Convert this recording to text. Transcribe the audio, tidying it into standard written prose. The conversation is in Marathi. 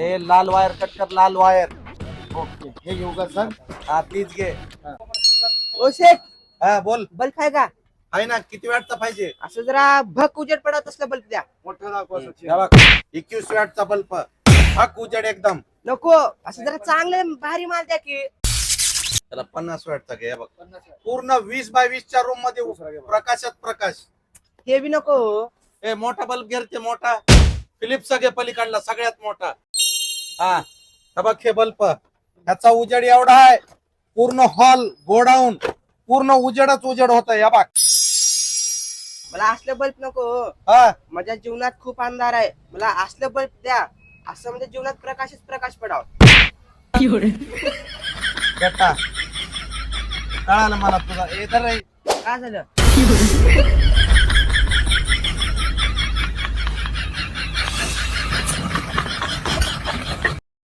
हे लाल वायर कट कर, लाल वायर. ओके, हे घेऊ का सर? हा तीच घे. ओ शेठ, हा बोल. बल्ब आहे का? आहे ना, किती वॅटचा पाहिजे? असं जरा भक उजेड पडत असलं बल्ब द्या. मोठं दाखवा सचिन. हे बघ 21 वॅटचा बल्ब, हक उजेड एकदम. नको, असं जरा चांगलं भारी माल द्या की. त्याला 50 वॅटचा घे. हे बघ पूर्ण 20 बाय 20 च्या रूम मध्ये प्रकाशात प्रकाश. हे बी नको. हे मोठा बल्ब घे ते मोठा, फिलिप्सचा घे पलीकडला सगळ्यात मोठा. हा हे बघ हे बल्ब, ह्याचा उजेड एवढा आहे, पूर्ण हॉल गोडाऊन पूर्ण उजेडच उजेड होत. या बघ मला असलं बल्ब नको. हा माझ्या जीवनात खूप अंधार आहे, मला असलं बल्ब द्या. असं म्हणजे जीवनात प्रकाशच प्रकाश पडाव. बेटा कळालं मला तुला. ए तर रे. काय झालं?